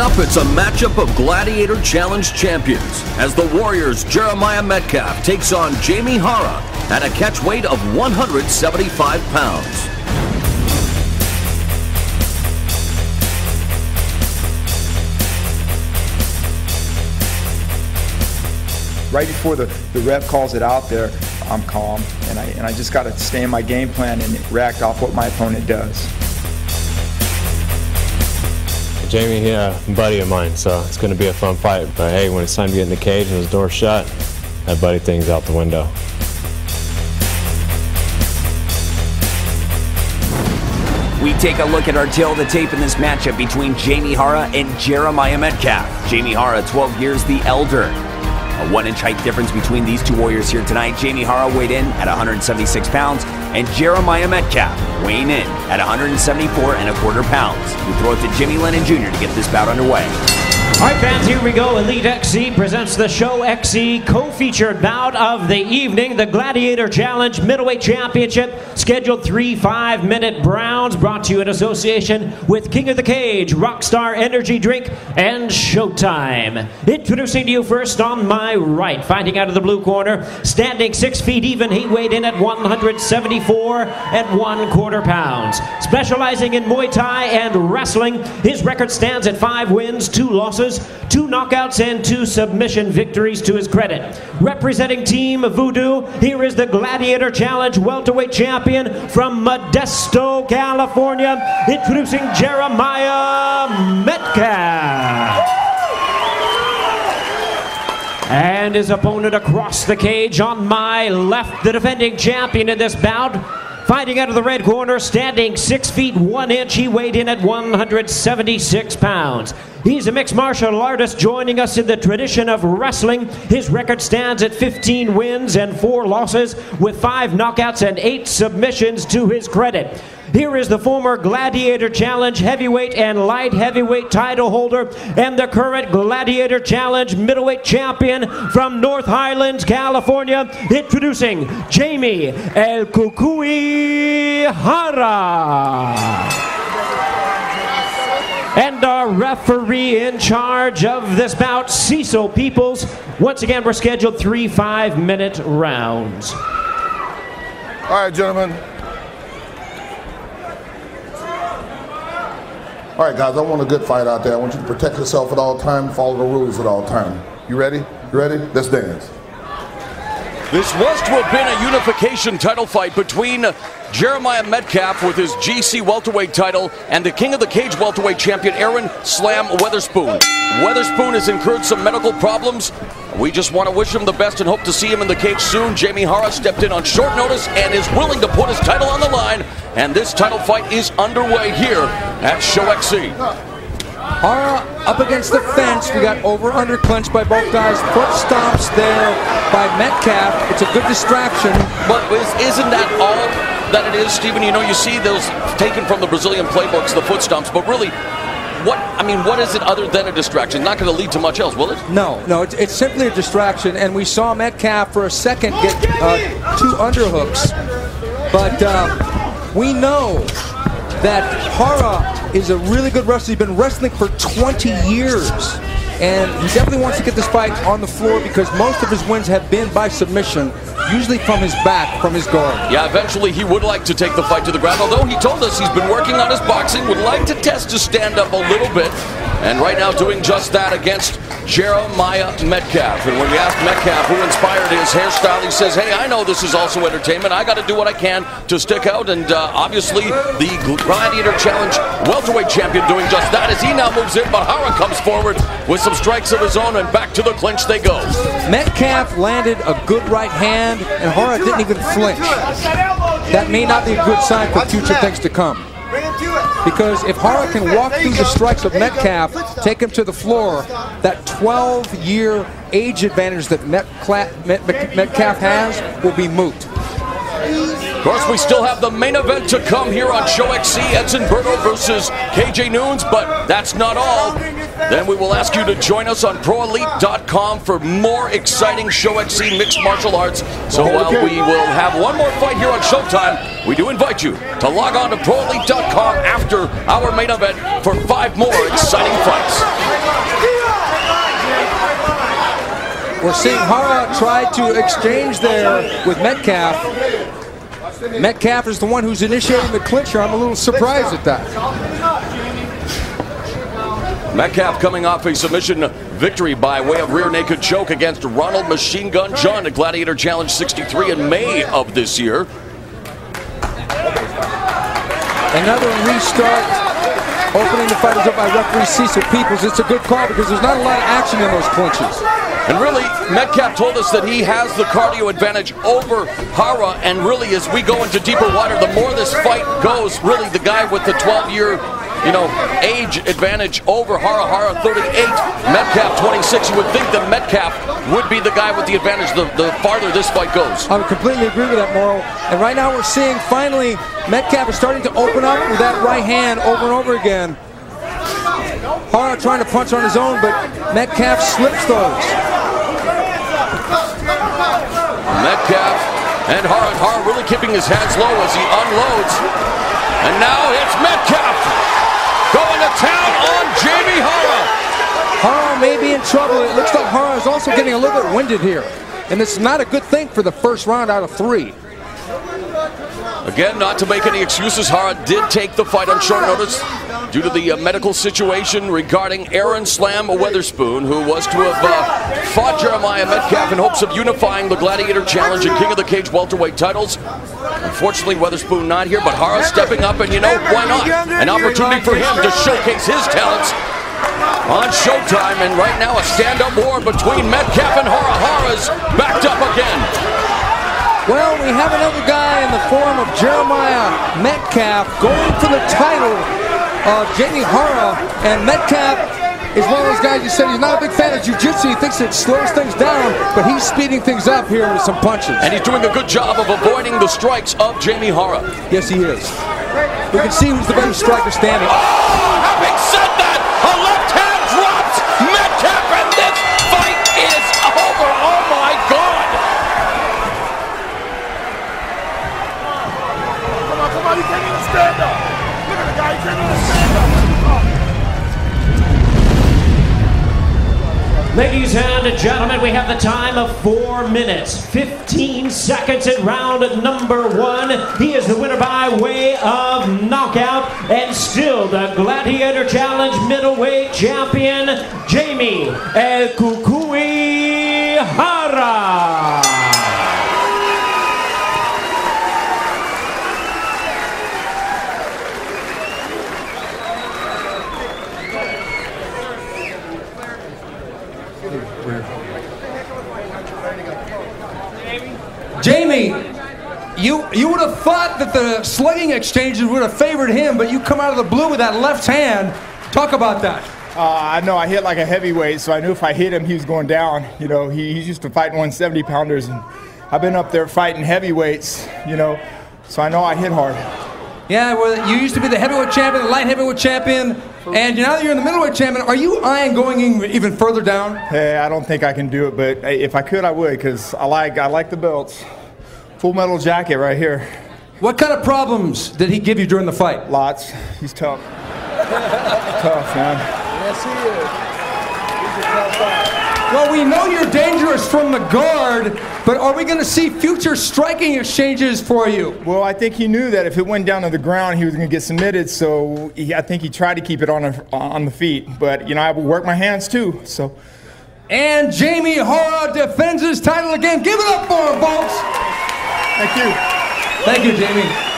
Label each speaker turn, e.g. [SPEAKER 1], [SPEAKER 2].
[SPEAKER 1] up, it's a matchup of Gladiator Challenge champions as the Warriors' Jeremiah Metcalf takes on Jamie Jara at a catch weight of 175 pounds.
[SPEAKER 2] Right before the ref calls it out there, I'm calm, and I just got to stay in my game plan and react off what my opponent does.
[SPEAKER 3] Jamie, a buddy of mine, so it's going to be a fun fight. But hey, when it's time to get in the cage and his door's shut, that buddy thing's out the window.
[SPEAKER 4] We take a look at our tail of the tape in this matchup between Jamie Jara and Jeremiah Metcalf. Jamie Jara, 12 years the elder. A 1-inch height difference between these two warriors here tonight. Jamie Jara weighed in at 176 pounds, and Jeremiah Metcalf weighing in at 174.25 pounds. We throw it to Jimmy Lennon Jr. to get this bout underway.
[SPEAKER 5] All right, fans, here we go. EliteXC presents the ShowXC co-featured bout of the evening, the Gladiator Challenge Middleweight Championship, scheduled 3 5-minute rounds, brought to you in association with King of the Cage, Rockstar Energy Drink, and Showtime. Introducing to you first on my right, fighting out of the blue corner, standing 6 feet even, he weighed in at 174.25 pounds. Specializing in Muay Thai and wrestling, his record stands at 5 wins, 2 losses, 2 knockouts, and 2 submission victories to his credit. Representing Team Voodoo, here is the Gladiator Challenge welterweight champion from Modesto, California, introducing Jeremiah Metcalf. And his opponent across the cage on my left, the defending champion in this bout, fighting out of the red corner, standing 6 feet 1 inch, he weighed in at 176 pounds. He's a mixed martial artist joining us in the tradition of wrestling. His record stands at 15 wins and 4 losses with 5 knockouts and 8 submissions to his credit. Here is the former Gladiator Challenge heavyweight and light heavyweight title holder and the current Gladiator Challenge middleweight champion from North Highlands, California, introducing Jamie El Cucuy Jara. And our referee in charge of this bout, Cecil Peoples. Once again, we're scheduled 3 5-minute rounds.
[SPEAKER 6] All right, gentlemen. All right, guys, I want a good fight out there. I want you to protect yourself at all times, follow the rules at all times. You ready? You ready? Let's dance.
[SPEAKER 1] This was to have been a unification title fight between Jeremiah Metcalf with his GC welterweight title and the King of the Cage welterweight champion Aaron Slam Weatherspoon. Weatherspoon has incurred some medical problems. We just want to wish him the best and hope to see him in the cage soon. Jamie Jara stepped in on short notice and is willing to put his title on the line. And this title fight is underway here at ShowXC.
[SPEAKER 7] Jara up against the fence. We got over-under clinch by both guys. Foot stomps there by Metcalf. It's a good distraction.
[SPEAKER 1] But isn't that all that it is, Stephen? You know, you see those taken from the Brazilian playbooks, the foot stomps, but really, what is it other than a distraction? It's not going to lead to much else, will it?
[SPEAKER 7] No, it's simply a distraction, and we saw Metcalf for a second get 2 underhooks. But we know that Jara is a really good wrestler. He's been wrestling for 20 years. And he definitely wants to get this fight on the floor because most of his wins have been by submission, usually from his back, from his guard.
[SPEAKER 1] Yeah, eventually he would like to take the fight to the ground, although he told us he's been working on his boxing, would like to test his stand-up a little bit, and right now doing just that against Jeremiah Metcalf. And when we asked Metcalf who inspired his hairstyle, he says, hey, I know this is also entertainment. I got to do what I can to stick out, and obviously the Gladiator Challenge welterweight champion doing just that as he now moves in, but Jara comes forward with some strikes of his own, and back to the clinch they go.
[SPEAKER 7] Metcalf landed a good right hand, and Jara didn't even flinch. That may not be a good sign for future things to come. Because if Jara can walk through the strikes of Metcalf, take him to the floor, that 12-year age advantage that Metcalf has will be moot.
[SPEAKER 1] Of course, we still have the main event to come here on ShowXC, Edson Berto versus KJ Noons, but that's not all. then we will ask you to join us on ProElite.com for more exciting ShowXC mixed martial arts. So while we will have one more fight here on Showtime, we do invite you to log on to ProElite.com after our main event for 5 more exciting fights.
[SPEAKER 7] We're seeing Jara try to exchange there with Metcalf. Metcalf is the one who's initiating the clincher. I'm a little surprised at that.
[SPEAKER 1] Metcalf coming off a submission victory by way of rear naked choke against Ronald Machine Gun John at Gladiator Challenge 63 in May of this year.
[SPEAKER 7] Another restart. Opening the fight is up by referee Cecil Peoples. It's a good call because there's not a lot of action in those clinches.
[SPEAKER 1] And really, Metcalf told us that he has the cardio advantage over Jara, and really as we go into deeper water, the more this fight goes, really the guy with the 12-year age advantage over Jara 38, Metcalf 26. You would think that Metcalf would be the guy with the advantage the farther this fight goes.
[SPEAKER 7] I would completely agree with that, Morrow. And right now we're seeing finally Metcalf is starting to open up with that right hand over and over again. Jara trying to punch on his own, but Metcalf slips those.
[SPEAKER 1] Metcalf and Jara really keeping his hands low as he unloads. And now it's Metcalf going to town on Jamie Jara.
[SPEAKER 7] Jara may be in trouble. It looks like Jara is also getting a little bit winded here. And it's not a good thing for the first round out of 3.
[SPEAKER 1] Again, not to make any excuses, Jara did take the fight on short notice due to the medical situation regarding Aaron Slam Weatherspoon, who was to have fought Jeremiah Metcalf in hopes of unifying the Gladiator Challenge and King of the Cage welterweight titles. Unfortunately, Weatherspoon not here, but Jara stepping up, and why not? An opportunity for him to showcase his talents on Showtime, and right now a stand-up war between Metcalf and Jara. Jara's backed up again.
[SPEAKER 7] Well, we have another guy in the form of Jeremiah Metcalf going for the title of Jamie Jara, and Metcalf is one of those guys. You said he's not a big fan of jiu-jitsu. He thinks it slows things down, but he's speeding things up here with some punches.
[SPEAKER 1] And he's doing a good job of avoiding the strikes of Jamie Jara.
[SPEAKER 7] Yes, he is. We can see who's the better striker standing.
[SPEAKER 1] Oh, having said that, a left hand drops Metcalf, and this fight is over. Oh my God!
[SPEAKER 6] Come on, he can't even stand up. Look at the guy, he can't even stand up.
[SPEAKER 5] Ladies and gentlemen, we have the time of 4 minutes, 15 seconds in round number 1. He is the winner by way of knockout and still the Gladiator Challenge middleweight champion, Jamie El Cucuy Jara.
[SPEAKER 7] Jamie, you would have thought that the slugging exchanges would have favored him, but you come out of the blue with that left hand. Talk about that.
[SPEAKER 2] I know I hit like a heavyweight, so I knew if I hit him, he was going down. He's used to fighting 170-pounders, and I've been up there fighting heavyweights, so I know I hit hard.
[SPEAKER 7] Yeah, well, you used to be the heavyweight champion, the light heavyweight champion, and now that you're in the middleweight champion, are you eyeing going even further down?
[SPEAKER 2] Hey, I don't think I can do it, but if I could, I would, because I like the belts. Full metal jacket right here.
[SPEAKER 7] What kind of problems did he give you during the fight?
[SPEAKER 2] Lots. He's tough. Tough, man.
[SPEAKER 6] Yes, he is. He's a tough guy.
[SPEAKER 7] Well, we know you're dangerous from the guard, but are we going to see future striking exchanges for you?
[SPEAKER 2] Well, I think he knew that if it went down to the ground, he was going to get submitted, so I think he tried to keep it on the feet. But, I will work my hands too, so.
[SPEAKER 7] And Jamie Jara defends his title again. Give it up for him, folks.
[SPEAKER 2] Thank you.
[SPEAKER 7] Thank you, Jamie.